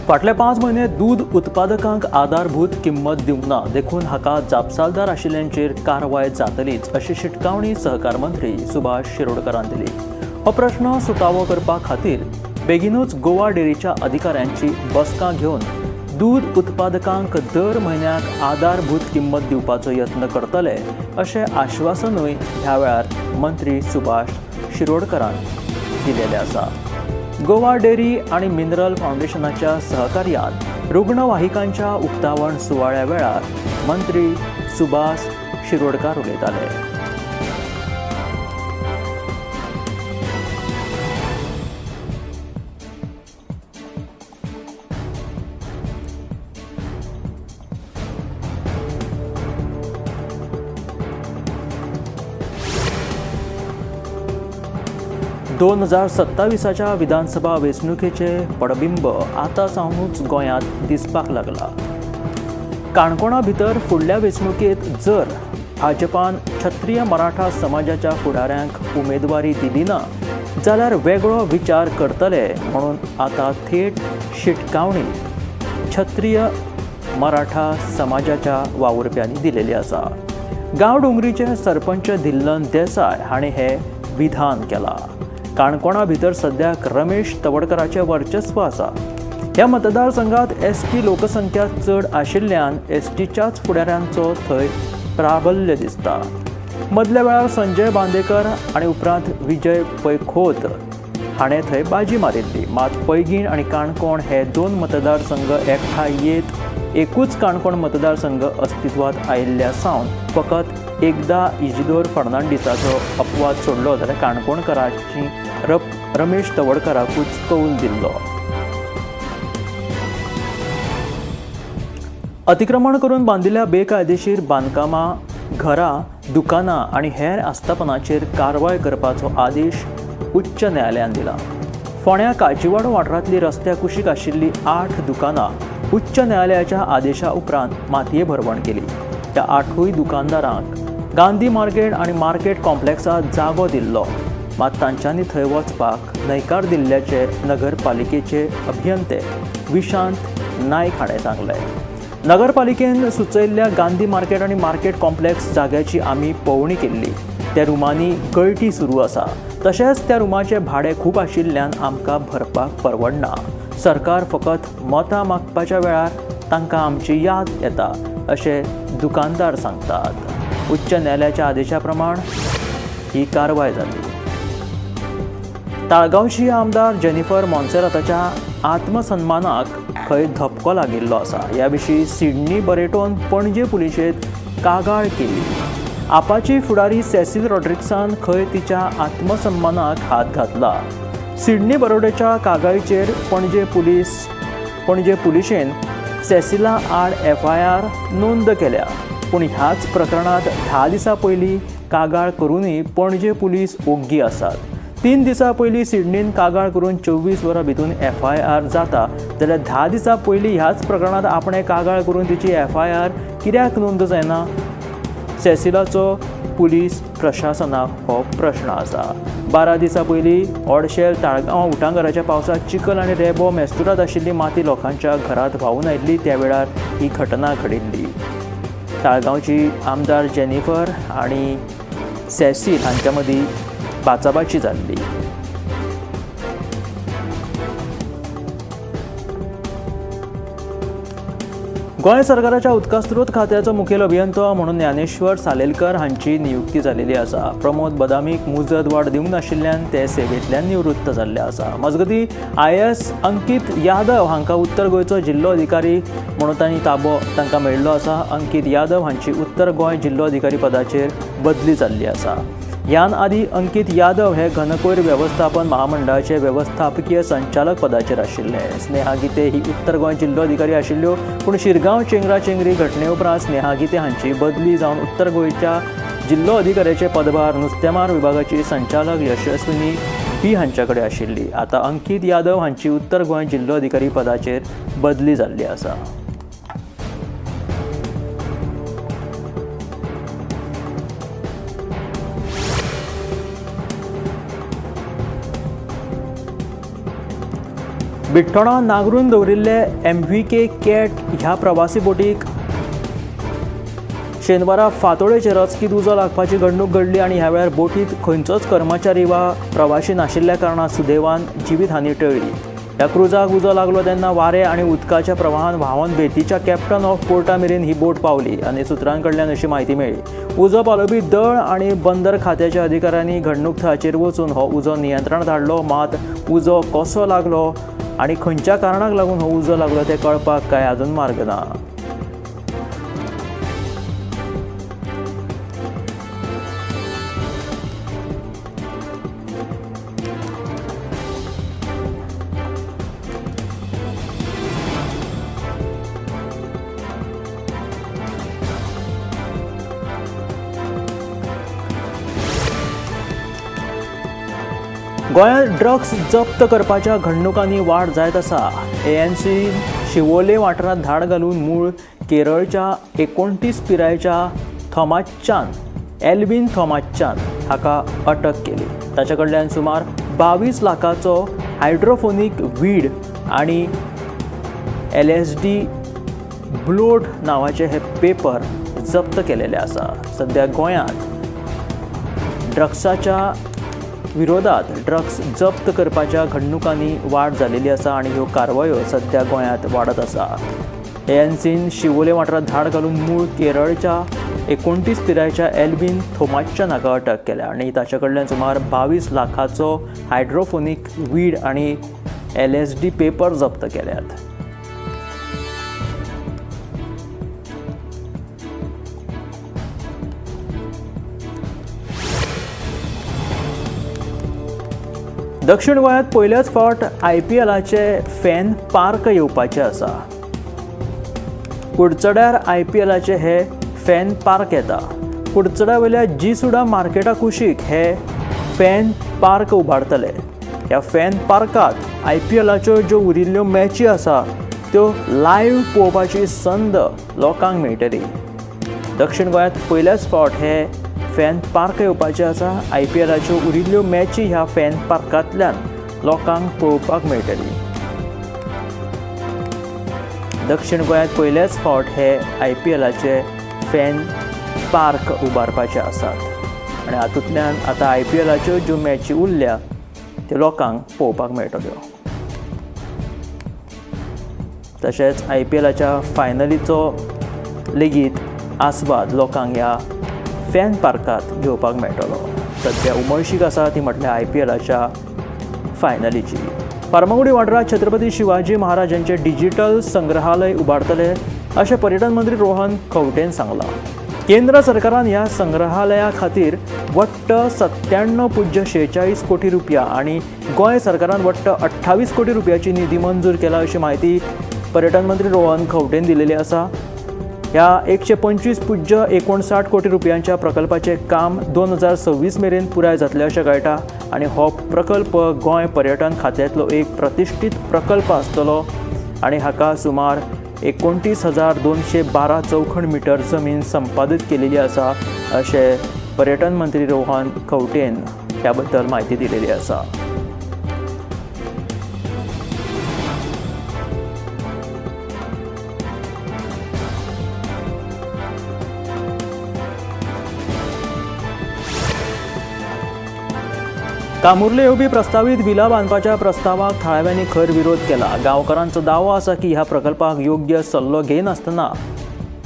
फाटले 5 म्हयने दूद उत्पादकांक आधारभूत किंमत दिवंक ना, देखून हाका जापसालदार आशिल्ल्यांचेर कारवाय जातलीच अशी शिटकावणी सहकार मंत्री सुभाष शिरोडकरान दिली. हो प्रश्न सुटावो करपा खातीर बेगीनूच गोवा डेरीच्या अधिकाऱ्यांची बसका घेवन दूद उत्पादकांक दर म्हयन्याक आधारभूत किंमत दिवपाचो यत्न करतले अशें आश्वासनूय ह्या वेळार मंत्री सुभाष शिरोडकरान दिलेलें आसा. गोवा डेरी आणि मिनरल फाउंडेशनाच्या सहकार्यान रुग्णवाहिकांच्या उक्तावण सुवाळ्या वेळार मंत्री सुभाष शिरोडकार उलयताले. 2027च्या विधानसभा वेंचणुकेचे पडबिंब आतां सावनूच गोंयांत दिसपाक लागला. काणकोणा भितर फुडल्या वेंचणुकेत जर भाजपान क्षत्रीय मराठा समाजाच्या फुडाऱ्यांक उमेदवारी दिली ना जाल्यार वेगळो विचार करतले म्हणून आतां थेट शिटकावणी क्षत्रीय मराठा समाजाच्या वावुरप्यांनी दिलेली आसा. गांव डोंगरीचे सरपंच धिल्लन देसाय हाणें हें विधान केलां. काणकोणा भितर सद्याक रमेश तवडकराचें वर्चस्व आसा. ह्या मतदारसंघात एसटी लोकसंख्या चड आशिल्ल्यान एसटीच्याच फुडाऱ्यांचो थंय प्राबल्य दिसता. मदल्या वेळार संजय बांदेकर आनी उपरांत विजय पैखोत हाणें थंय बाजी मारिल्ली. मात पैंगीण आनी काणकोण हे 2 मतदारसंघ एकठांय येत एकूच काणकोण मतदारसंघ अस्तित्वात आयिल्ल्या सावन फकत एकदा इजिदोर फर्नांडिसाचो अपवाद सोडलो जाल्यार काणकोणकारांची रमेश तवडकराकूच कौल दिल्लो. अतिक्रमण करून बांदिल्ल्या बेकायदेशीर बांदकामां, घरां, दुकानां आनी हेर आस्थापनांचेर कारवाय करपाचो आदेश उच्च न्यायालयान दिला. फोंड्या काजीवाडो वाठारांतली रस्त्या कुशीक आशिल्ली 8 दुकानां उच्च न्यायालयाच्या आदेशा उपरांत मातये भरवण केली. त्या 8 दुकानदारांक गांधी मार्केट आनी मार्केट कॉम्प्लेक्सात जागो दिल्लो, मात तांच्यांनी थंय वचपाक न्हयकार दिल्ल्याचे नगरपालिकेचे अभियंते विशांत नायक हाणें सांगलें. नगरपालिकेन सुचयल्ल्या गांधी मार्केट आनी मार्केट कॉम्प्लेक्स जाग्याची आमी पळोवणी केल्ली. त्या रुमांनी गळटी सुरू आसा. तशेंच त्या रुमाचें भाडें खूब आशिल्ल्यान आमकां भरपाक परवडना. सरकार फकत मतां मागपाच्या वेळार तांकां आमची याद येता अशें दुकानदार सांगतात. उच्च न्यायालयाच्या आदेशा प्रमाण ही कारवाय जाली. ताळगांवची आमदार जेनिफर मॉन्सेराताच्या आत्मसन्मानाक खंय धपको लागिल्लो आसा. ह्या विशीं सिडनी बरेटोन पणजे पुलिशेंत कागाळ केली. आपाची फुडारी सेसील रॉड्रिक्सान खंय तिच्या आत्मसन्मानाक हात घातला. सिडनी बरोडेच्या कागाळीचेर पणजे पुलिशेन सेसिला आड FIR नोंद केल्या. पूण ह्याच प्रकरणात 10 दिसां पयलीं कागाळ करूनय पणजे पुलीस ओग्गी आसात. 3 दिसां पयलीं सिडनीन कागाळ करून 24 वरां भितून FIR जाता जाल्यार 10 दिसां पयलीं ह्याच प्रकरणात आपणे कागाळ करून तिची FIR कित्याक नोंद जायना? सेसिलाचो पुलीस प्रशासनाक हो प्रश्न आसा. 12 दिसां पयलीं ओडशेल ताळगांव उटंगराच्या पावसात चिखल आनी रेबो मेस्तुरात आशिल्ली माती लोकांच्या घरांत व्हांवून आयिल्ली. त्या वेळार ही घटना घडिल्ली. ताळगांवची आमदार जेनिफर आनी सेसील हांच्या मदीं बाचाबाची जाल्ली. गोंय सरकाराच्या उदका स्रोत खात्याचो मुखेल अभियंतो म्हणून ज्ञानेश्वर सालेलकर हांची नियुक्ती जाल्ली आसा. प्रमोद बदामीक मुजत वाड दिवंक नाशिल्ल्यान ते सेवेंतल्यान निवृत्त जाल्ले आसा. मजगतीं IAS अंकीत यादव हांकां उत्तर गोंयचो जिल्लो अधिकारी म्हणून ताबो तांकां मेळिल्लो आसा. अंकीत यादव हांची उत्तर गोंय जिल्लो अधिकारी पदाचेर बदली जाल्ली आसा. ह्यान आदी अंकीत यादव हे घनकोयर वेवस्थापन महामंडळाचे वेवस्थापकीय संचालक पदाचेर आशिल्ले. स्नेहा गिते ही उत्तर गोंय जिल्लो अधिकारी आशिल्ल्यो, पूण शिरगांव चेंगराचेंगरी घटने उपरांत स्नेहा गिते हांची बदली जावन उत्तर गोंयच्या जिल्लो अधिकाऱ्याचे पदभार नुस्तेमार विभागाची संचालक यशस्विनी B हांच्या कडेन आशिल्ली. आतां अंकीत यादव हांची उत्तर गोंय जिल्लो अधिकारी पदाचेर बदली जाल्ली आसा. बिट्टोणा नांगरून दवरिल्ले MVK कॅट ह्या प्रवासी बोटीक शेनवारा फातोडेचेर अचकीत उजो लागपाची घडणूक घडली आणि ह्या वेळार बोटीत खंयचोच कर्मचारी वा प्रवासी नाशिल्ल्या कारणान सुदैवान जिवीतहानी टळ्ळी. ह्या क्रुजाक उजो लागलो तेन्ना वारे आणि उदकाच्या प्रवाहान व्हांवून बेतीच्या कॅप्टन ऑफ पोर्टा मेरेन ही बोट पावली आनी सुत्रां कडल्यान अशी म्हायती मेळ्ळी. उजो पालोवपी दळ आणि बंदर खात्याच्या अधिकाऱ्यांनी घडणूक थळाचेर वचून हो उजो नियंत्रणांत हाडलो. मात उजो कसो लागलो आणि खंयच्या कारणाक लागून हो उजो लागलो तें कळपाक कांय अजून मार्ग ना. गोंयांत ड्रग्स जप्त करपाच्या घडणुकांनी वाड जायत आसा. ANC शिवोले वाठारांत धाड घालून मूळ केरळच्या 29 पिरायेच्या थॉमासच्यान एल्विन थॉमासच्यान हाका अटक केली. ताचे कडल्यान सुमार 22 लाखाचो हायड्रोफोनीक वीड आणि LSD ब्लोड नावाचे हे पेपर जप्त केलेले आसा. सध्या गोंयांत ड्रग्साच्या विरोधात ड्रग्स जप्त करपाच्या घडणुकांनी वाड जालेली आसा आणि ह्यो कारवायो सध्या गोंयांत वाडत आसा. ANCन शिवोले वाठारांत धाड घालून मूळ केरळच्या 29 पिरायेच्या एल्विन थॉमासच्या हाका अटक केल्या आणि ताचे कडल्यान सुमार 22 लाखाचो हायड्रोफोनीक वीड आणि LSD पेपर जप्त केल्यात. दक्षिण गोंयांत पयल्याच फावट IPLचे फॅन पार्क येवपाचे आसा. कुडचड्यार IPLचे हे फॅन पार्क येता. कुडचड्या वयल्या जीसुडा मार्केटा कुशीक हे फॅन पार्क उबारतले. ह्या फॅन पार्कात IPLच्यो ज्यो उरिल्ल्यो मॅची आसा त्यो लायव्ह पळोवपाची संद लोकांक मेळटली. दक्षिण गोंयांत पयल्याच फावट हे फॅन पार्क येवपाचे आसा. IPLच्यो उरिल्ल्यो मॅची ह्या फॅन पार्कांतल्यान लोकांक पळोवपाक मेळटली. दक्षिण गोंयांत पयलेच फावट हे IPLचे फॅन पार्क उबारपाचे आसात आणि हातूंतल्यान आतां IPLच्यो ज्यो मॅची उरल्या त्यो लोकांक पळोवपाक मेळटल्यो. तशेंच IPLच्या फायनलीचो लेगीत आस्वाद लोकांक ह्या फॅन पार्कात घेवपाक मेळटलो. सध्या उमळशीक आसा ती म्हटल्यार IPLच्या फायनलीची. फार्मागुडी वाठारांत छत्रपती शिवाजी महाराजांचे डिजिटल संग्रहालय उबारतले अशें पर्यटन मंत्री रोहन खंवटेन सांगलां. केंद्र सरकारान ह्या संग्रहालया खातीर वट्ट 97.46 कोटी रुपया आणि गोंय सरकारान वट्ट 28 कोटी रुपयाची निधी मंजूर केला अशी माहिती पर्यटन मंत्री रोहन खंवटेन दिलेली आसा. ह्या 125.59 कोटी रुपयांच्या प्रकल्पाचे काम 2026 मेरेन पुराय जातले अशें कळटा आणि हो प्रकल्प गोंय पर्यटन खात्यांतलो एक प्रतिश्ठीत प्रकल्प आसतलो आणि हाका सुमार 29,212 चौखण मीटर जमीन संपादीत केलेली आसा अशें पर्यटन मंत्री रोहन खंवटेन ह्या बद्दल म्हायती दिलेली आसा. कामुर्ले येवपी प्रस्तावित विला बांदपाच्या प्रस्तावाक थळाव्यांनी खर विरोध केला. गांवकारांचो दावो आसा की ह्या प्रकल्पाक योग्य सल्लो घेनासतना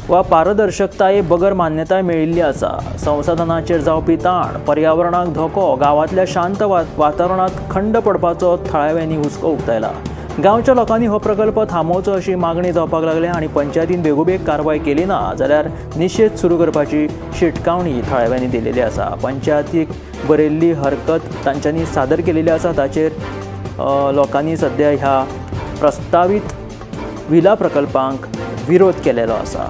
वा पारदर्शकताये बगर मान्यताय मेळिल्ली आसा. संसाधनाचेर जावपी ताण, पर्यावरणाक धोको, गांवांतल्या शांत वातावरणात खंड पडपाचो थळाव्यांनी हुस्को उक्तायला. गांवच्या लोकांनी हो प्रकल्प थांबोवचो अशी मागणी जावपाक लागली आणि पंचायतीन बेगोबेग कारवाय केली ना जाल्यार निशेध सुरू करपाची शिटकावणी थळाव्यांनी दिलेली आसा. पंचायतीक बरयल्ली हरकत तांच्यांनी सादर केलेली आसा. ताचेर लोकांनी सध्या ह्या प्रस्तावित विला प्रकल्पांक विरोध केलेलो आसा.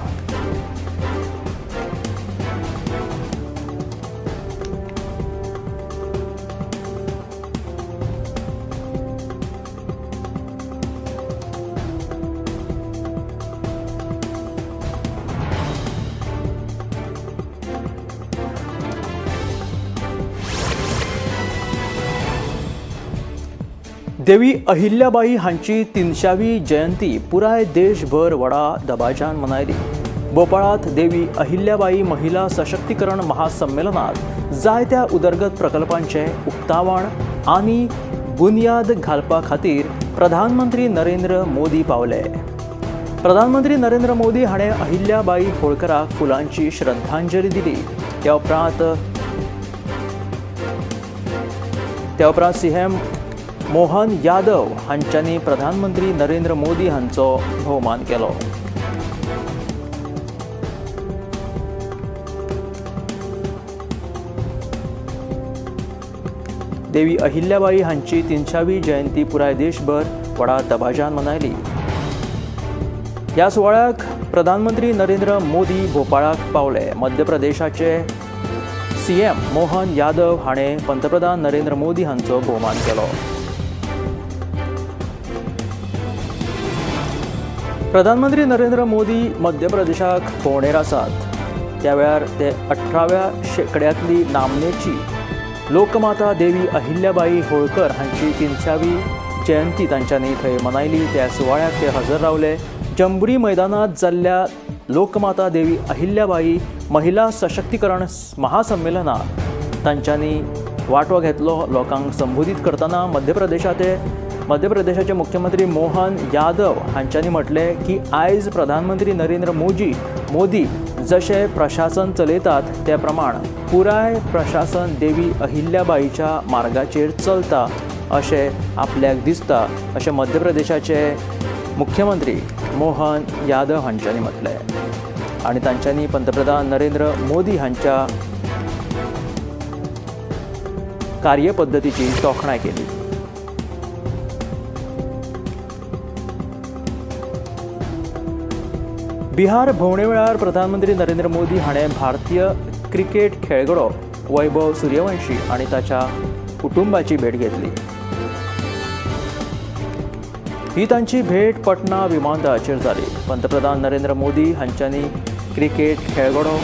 देवी अहिल्याबाई हांची 300वी जयंती पुराय देशभर व्हडा दबाज्यान मनयली. भोपाळांत देवी अहिल्याबाई महिला सशक्तीकरण महासंमेलनात जायत्या उदरगत प्रकल्पांचे उक्तावण आनी बुनयाद घालपा खातीर प्रधानमंत्री नरेंद्र मोदी पावले. प्रधानमंत्री नरेंद्र मोदी हाणें अहिल्याबाई होळकराक फुलांची श्रद्धांजली दिली. त्या उपरांत सीएम मोहन यादव हांच्यांनी प्रधानमंत्री नरेंद्र मोदी हांचो भोवमान केलो. देवी अहिल्याबाई हांची 300वी जयंती पुराय देशभर व्हडा दबाज्यान मनयली. ह्या सुवाळ्याक प्रधानमंत्री नरेंद्र मोदी भोपाळाक पावले. मध्य प्रदेशाचे सीएम मोहन यादव हाणें पंतप्रधान नरेंद्र मोदी हांचो भोवमान केलो. प्रधानमंत्री नरेंद्र मोदी मध्य प्रदेशाक भोंवडेर आसात. त्या वेळार ते 18व्या शेंकड्यांतली नामनेची लोकमाता देवी अहिल्याबाई होळकर हांची 300वी जयंती तांच्यांनी थंय मनयली. त्या सुवाळ्याक ते हजर रावले. जंबुरी मैदानात जाल्ल्या लोकमाता देवी अहिल्याबाई महिला सशक्तीकरण महासंमेलनात तांच्यांनी वांटो घेतलो. लोकांक संबोधीत करतना मध्य प्रदेशाचे मुख्यमंत्री मोहन यादव हांच्यांनी म्हटले की आयज प्रधानमंत्री नरेंद्र मोदी जशे प्रशासन चलयतात ते प्रमाण पुराय प्रशासन देवी अहिल्याबाईच्या मार्गाचेर चलता अशें आपल्याक दिसता अशें मध्य प्रदेशाचे मुख्यमंत्री मोहन यादव हांच्यांनी म्हटले. आनी तांच्यांनी पंतप्रधान नरेंद्र मोदी हांच्या कार्यपद्दतीची तोखणाय केली. बिहार भोंवडे वेळार प्रधानमंत्री नरेंद्र मोदी हाणें भारतीय क्रिकेट खेळगडो वैभव सूर्यवंशी आनी ताच्या कुटुंबाची भेट घेतली. ही तांची भेट पटना विमानतळाचेर जाली. पंतप्रधान नरेंद्र मोदी हांच्यांनी क्रिकेट खेळगडो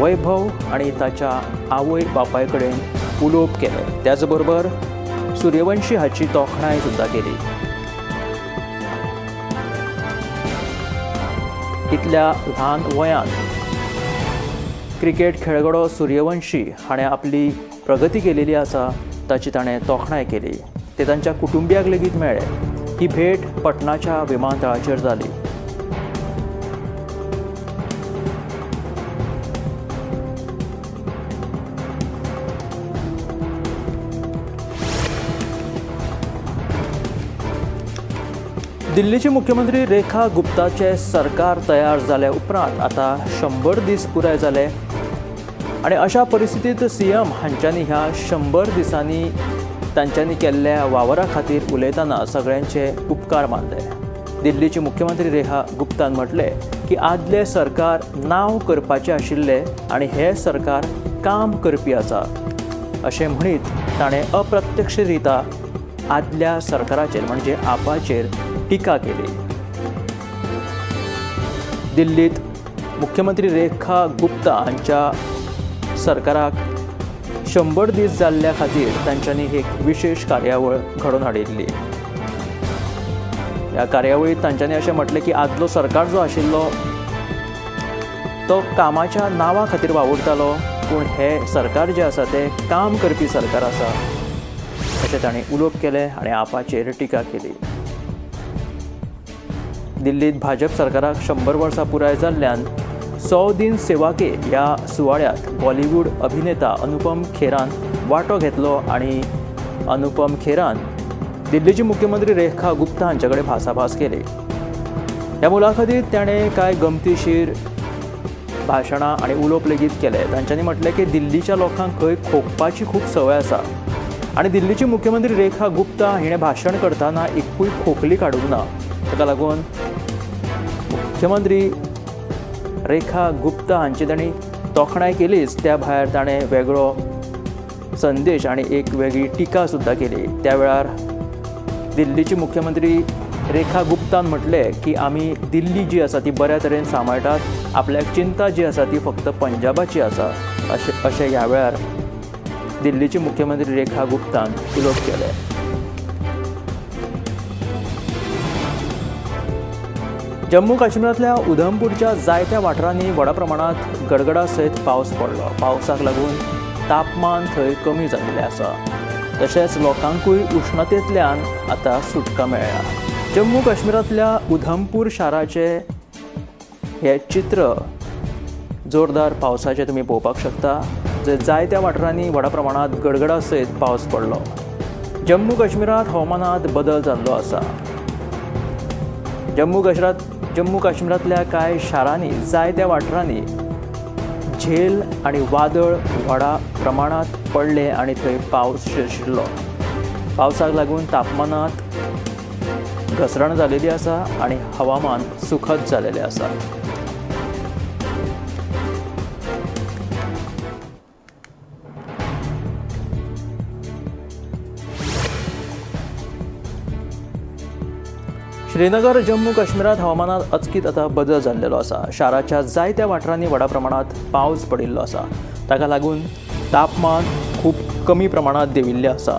वैभव आनी ताच्या आवय बापाय कडेन उलोवप केलें. त्याच बरोबर सूर्यवंशी हाची तोखणाय सुद्दां केली. इतल्या ल्हान वयांत क्रिकेट खेळगडो सूर्यवंशी हाणें आपली प्रगती केलेली आसा ताची ताणें तोखणाय केली. ते तांच्या कुटुंबियाक लेगीत मेळ्ळे. ही भेट पटनाच्या विमानतळाचेर जाली. दिल्लीचे मुख्यमंत्री रेखा गुप्ताचे सरकार तयार जाल्या उपरांत आता 100 दीस पुराय जाले आणि अशा परिस्थितीत सीएम हांच्यांनी ह्या 100 दिसांनी तांच्यांनी केल्ल्या वावरा खातीर उलयतना सगळ्यांचे उपकार मानले. दिल्लीचे मुख्यमंत्री रेखा गुप्तान म्हटले की आदले सरकार नांव करपाचें आशिल्ले आनी हे सरकार काम करपी आसा अशें म्हणीत ताणें अप्रत्यक्षरित्या आदल्या सरकाराचेर म्हणजे आपाचेर टिका केली. दिल्लीत मुख्यमंत्री रेखा गुप्ता हांच्या सरकाराक 100 दीस जाल्ल्या खातीर तांच्यांनी एक विशेष कार्यावळ घडोवन हाडिल्ली. ह्या कार्यावळीत तांच्यांनी अशें म्हटलें की आदलो सरकार जो आशिल्लो तो कामाच्या नांवा खातीर वावुरतालो पूण हे सरकार जें आसा तें काम करपी सरकार आसा अशें तांणी उलोवप केलें आनी आपाचेर टिका केली. दिल्लीत भाजप सरकाराक 100 वर्सां पुराय जाल्ल्यान 100 दिन सेवा के ह्या सुवाळ्यात बॉलिवूड अभिनेता अनुपम खेरान वांटो घेतलो आनी अनुपम खेरान दिल्लीचे मुख्यमंत्री रेखा गुप्ता हांचे कडेन भासाभास केली. ह्या मुलाखतीत ताणें कांय गमतीशीर भाशणां आनी उलोवप लेगीत केले. तांच्यांनी म्हटलें की दिल्लीच्या लोकांक खंय खोंकपाची खूब संवय आसा आनी दिल्लीची मुख्यमंत्री रेखा गुप्ता हिणें भाशण करतना एकूय खोंकली काडूंक ना. ताका लागून मुख्यमंत्री रेखा गुप्ता हांची तांणी तोखणाय केलीच त्या भायर ताणें वेगळो संदेश आनी एक वेगळी टिका सुद्दां केली. त्या वेळार दिल्लीची मुख्यमंत्री रेखा गुप्तान म्हटलें की आमी दिल्ली जी आसा ती बऱ्या तरेन सांबाळटात. आपल्याक चिंता जी आसा ती फक्त पंजाबाची आसा अशें ह्या वेळार दिल्लीची मुख्यमंत्री रेखा गुप्तान उलोवप केलें. जम्मू काश्मीरातल्या उधमपूरच्या जायत्या वाठारांनी व्हडा प्रमाणात गडगडा सयत पावस पडलो. पावसाक लागून तापमान थंय कमी जाल्लें आसा. तशेंच लोकांकूय उश्णतेंतल्यान आतां सुटका मेळ्ळ्या. जम्मू काश्मीरातल्या उधमपूर शाराचे हे चित्र जोरदार पावसाचे तुमी पळोवपाक शकता. जे जायत्या वाठारांनी व्हडा प्रमाणात गडगडा सयत पावस पडलो. जम्मू काश्मीरात हवामानात बदल जाल्लो आसा. जम्मू काश्मीरातल्या कांय शारांनी जायत्या वाठारांनी झेल आनी वादळ व्हडा प्रमाणात पडले आनी थंय पावस शिरशिल्लो. पावसाक लागून तापमानात घसरण जालेली आसा आनी हवामान सुखद जालेलें आसा. श्रीनगर जम्मू काश्मीरात हवामानात अचकीत आतां बदल जाल्लो आसा. शाराच्या जायत्या वाठारांनी व्हडा प्रमाणात पावस पडिल्लो आसा. ताका लागून तापमान खूब कमी प्रमाणात देंविल्लें आसा.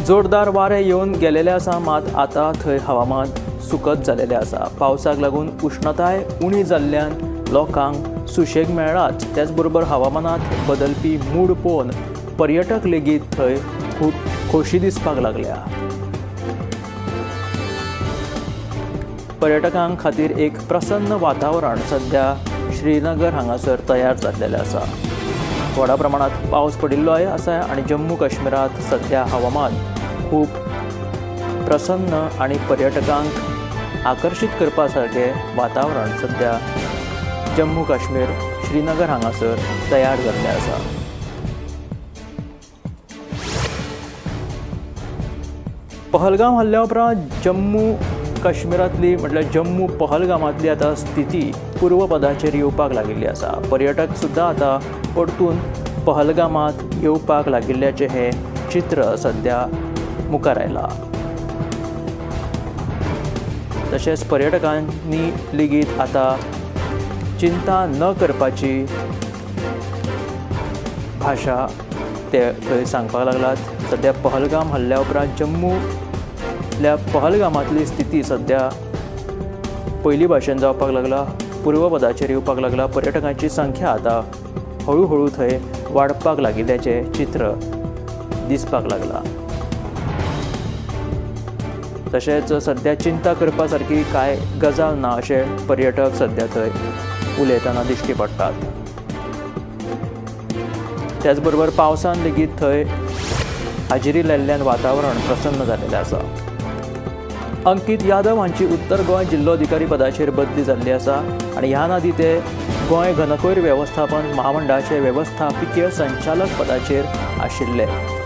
जोरदार वारे येवन गेलेले आसा, मात आतां थंय हवामान सुखद जालेलें आसा. पावसाक लागून उश्णताय उणी जाल्ल्यान लोकांक सुशेग मेळ्ळाच. त्याच बरोबर हवामानात बदलपी मूड पळोवन पर्यटक लेगीत थंय खूब खोशी दिसपाक लागल्या. पर्यटकां खातीर एक प्रसन्न वातावरण सध्या श्रीनगर हांगासर तयार जाल्लेलें आसा. व्हडा प्रमाणात पावस पडिल्लो आसा आनी जम्मू काश्मीरात सध्या हवामान खूब प्रसन्न आनी पर्यटकांक आकर्शीत करपा सारकें वातावरण सध्या जम्मू काश्मीर श्रीनगर हांगासर तयार जाल्लें आसा. पहलगाम हल्ल्या उपरांत जम्मू काश्मीरातली म्हटल्यार जम्मू पहलगामांतली आतां स्थिती पूर्वपदाचेर येवपाक लागिल्ली आसा. पर्यटक सुद्दां आतां परतून पहलगामांत येवपाक लागिल्ल्याचें हें चित्र सध्या मुखार आयलां. तशेंच पर्यटकांनी लेगीत आतां चिंता न करपाची भाशा ते थंय सांगपाक लागल्यात. सध्या पहलगाम हल्ल्या उपरांत जम्मूतल्या पहलगामांतली स्थिती सध्या पयली भाशेन जावपाक लागला, पूर्वपदाचेर येवपाक लागला. पर्यटकांची संख्या आतां हळू थंय वाडपाक लागिल्ल्याचें चित्र दिसपाक लागला. तशेंच सध्या चिंता करपा सारकी कांय गजाल ना अशें पर्यटक सध्या थंय उलयतना दिश्टी पडटात. त्याच बरोबर पावसान लेगीत थंय हाजिरी लायिल्ल्यान वातावरण प्रसन्न जाल्लेलें आसा. अंकीत यादव हांची उत्तर गोंय जिल्लोधिकारी पदाचेर बदली जाल्ली आसा आनी ह्या नादी ते गोंय घनकयर वेवस्थापन महामंडळाचे वेवस्थापकीय संचालक पदाचेर आशिल्ले.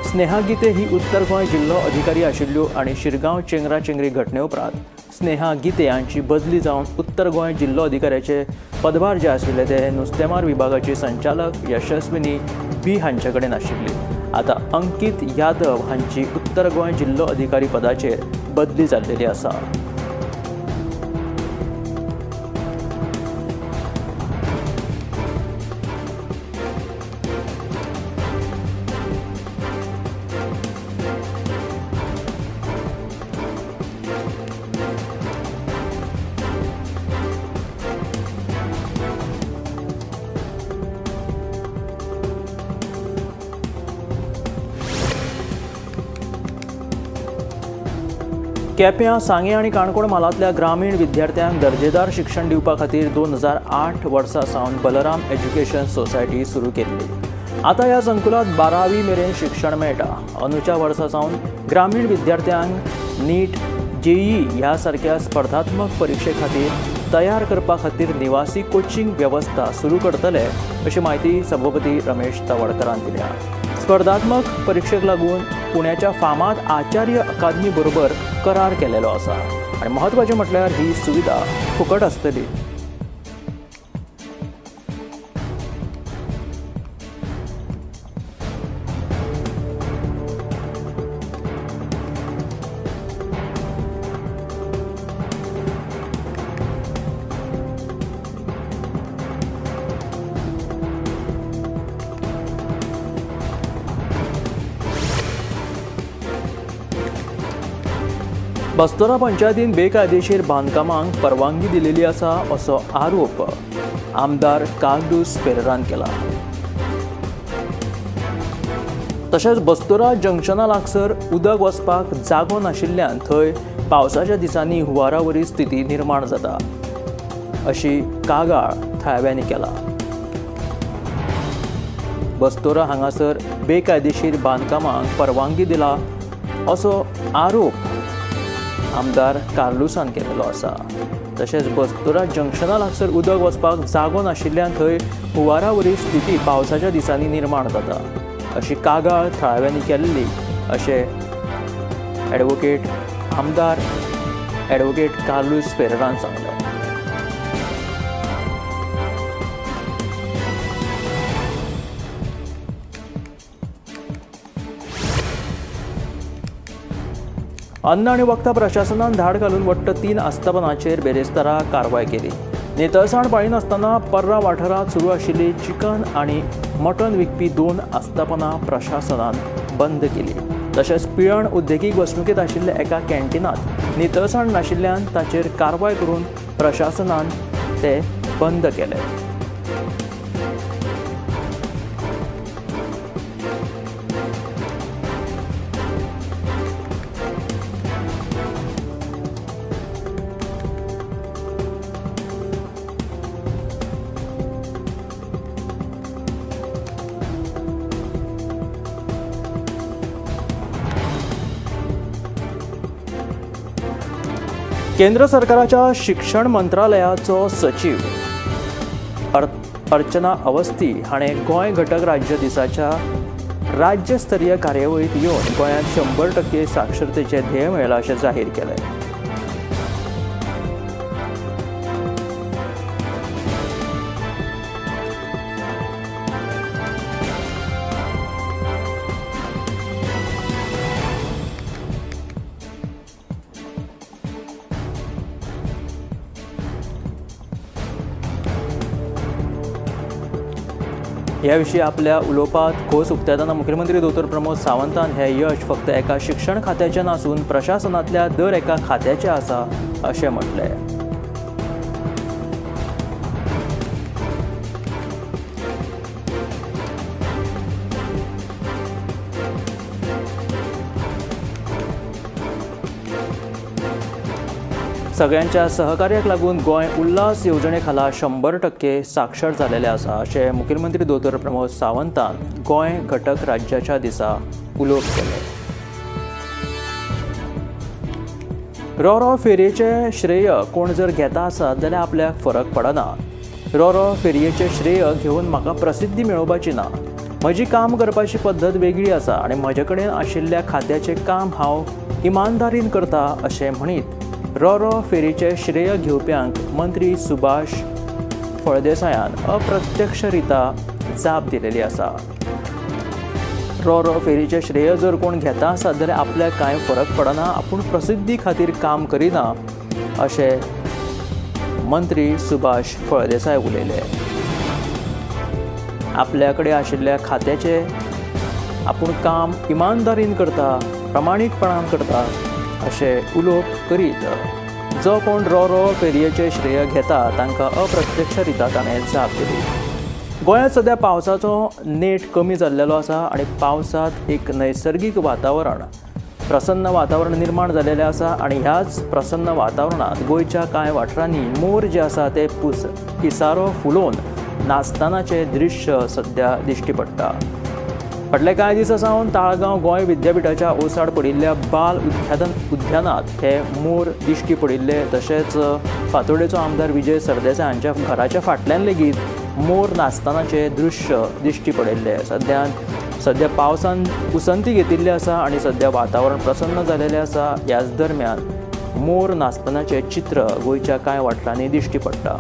स्नेहा गिते ही उत्तर गोंय जिल्लो अधिकारी आशिल्ल्यो आनी शिरगांव चेंगराचेंगरी घटने उपरांत स्नेहा गिते हांची बदली जावन उत्तर गोंय जिल्लो अधिकाऱ्याचे पदभार जे आशिल्ले ते नुस्तेमार विभागाची संचालक यशस्विनी बी हांचे कडेन आशिल्ली. आतां अंकीत यादव हांची उत्तर गोंय जिल्लो अधिकारी पदाचेर बदली जाल्लेली आसा. केप्यां, सांगे आनी काणकोण म्हालांतल्या ग्रामीण विद्यार्थ्यांक दर्जेदार शिक्षण दिवपा खातीर 2008 वर्सा सावन बलराम एज्युकेशन सोसायटी सुरू केल्ली. आतां ह्या संकुलांत 12वी मेरेन शिक्षण मेळटा. अंदूच्या वर्सा सावन ग्रामीण विद्यार्थ्यांक नीट, जेईई ह्या सारक्या स्पर्धात्मक परिक्षे खातीर तयार करपा खातीर निवासी कोचिंग वेवस्था सुरू करतले अशी माहिती सभापती रमेश तवडकरान दिल्या. स्पर्धात्मक परीक्षेक लागून पुण्याच्या फामाद आचार्य अकादमी बरोबर करार केलेलो आसा आनी म्हत्वाचें म्हटल्यार ही सुविधा फुकट आसतली. बस्तोरा पंचायतीन बेकायदेशीर बांदकामांक परवानगी दिलेली आसा असो आरोप आमदार कार्लोस फेरेरान केला. तशेंच बस्तोरा जंक्शना लागसर उदक वचपाक जागो नाशिल्ल्यान थंय पावसाच्या दिसांनी हुंवारावरी स्थिती निर्माण जाता अशी कागाळ थळाव्यांनी केला. बस्तोरा हांगासर बेकायदेशीर बांदकामांक परवानगी दिला असो आरोप आमदार कार्लोसान केलेलो आसा. तशेंच बस्तोरा जंक्शना लागसर उदक वचपाक जागो नाशिल्ल्यान थंय हुंवारावरी स्थिती पावसाच्या दिसांनी निर्माण जाता अशी कागाळ थळाव्यांनी केल्ली अशें आमदार ॲडव्होकेट कार्लोस फेरेरान सांगलें. अन्न आनी वखदां प्रशासनान धाड घालून वट्ट 3 आस्थापनांचेर बेरेस्तारा कारवाय केली. नितळसाण पाळिनासतना पर्रा वाठारांत सुरू आशिल्ली चिकन आनी मटण विकपी 2 आस्थापनां प्रशासनान बंद केली. तशेंच पिळण उद्देगीक वसणुकेंत आशिल्ल्या एका कॅन्टीनांत नितळसाण नाशिल्ल्यान ताचेर कारवाय करून प्रशासनान ते बंद केले. केंद्र सरकाराच्या शिक्षण मंत्रालयाचो सचिव अर्चना अवस्थी हाणें गोंय घटक राज्य दिसाच्या राज्यस्तरीय कार्यावळीत येवन गोंयांत 100% साक्षरतेचें ध्येय मेळयलां अशें जाहीर केलें. ह्या विशीं आपल्या उलोवपांत खोस उक्तायतना मुखेलमंत्री दोतोर प्रमोद सावंतान हें यश फक्त एका शिक्षण खात्याचें नासून प्रशासनांतल्या दर एका खात्याचें आसा अशें म्हटलें. सगळ्यांच्या सहकार्याक लागून गोंय उल्हास येवजणे खाला 100% साक्षर जालेलें आसा अशें मुखेलमंत्री दोतोर प्रमोद सावंतान गोंय घटक राज्याच्या दिसा उलोवप केलें. रो फेरयेचें श्रेय कोण जर घेता आसत जाल्यार आपल्याक फरक पडना. रो फेरयेचें श्रेय घेवन म्हाका प्रसिद्धी मेळोवपाची ना. म्हजी काम करपाची पद्दत वेगळी आसा आनी म्हजे कडेन आशिल्ल्या खात्याचें काम हांव इमानदारीन करतां अशें म्हणीत रो फेरीचे श्रेय घेवप्यांक मंत्री सुभाष फळदेसायान अप्रत्यक्षरित्या जाप दिलेली आसा. रो फेरीचे श्रेय जर कोण घेता आसत जाल्यार आपल्याक कांय फरक पडना. आपूण प्रसिद्धी खातीर काम करिना अशें मंत्री सुभाष फळदेसाय उलयले. आपल्या कडेन आशिल्ल्या खात्याचें आपूण काम इमानदारीन करता, प्रामाणीकपणान करता अशें उलोवप करीत जो कोण रो फेरयेचें श्रेय घेता तांकां अप्रत्यक्ष रित्या ताणें जाप दिली. गोंयांत सध्या पावसाचो नेट कमी जाल्लेलो आसा आनी पावसांत एक नैसर्गीक वातावरण प्रसन्न वातावरण निर्माण जाल्लेलें आसा आनी ह्याच प्रसन्न वातावरणांत गोंयच्या कांय वाठारांनी मोर जे आसा ते पिसारो फुलोवन नाचतानाचें दृश्य सध्या दिश्टी पडटा. फाटले कांय दिसा सावन ताळगांव गोंय विद्यापिठाच्या ओसाड पडिल्ल्या बाल उद्यानांत हे मोर दिश्टी पडिल्ले. तशेंच फातोर्डेचो आमदार विजय सरदेसाय हांच्या घराच्या फाटल्यान लेगीत मोर नाचतानाचे दृश्य दिश्टी पडिल्ले. सध्या पावसान उसंती घेतिल्ली आसा आनी सध्या वातावरण प्रसन्न जालेलें आसा. ह्याच दरम्यान मोर नाचतानाचें चित्र गोंयच्या कांय वाठारांनी दिश्टी पडटा.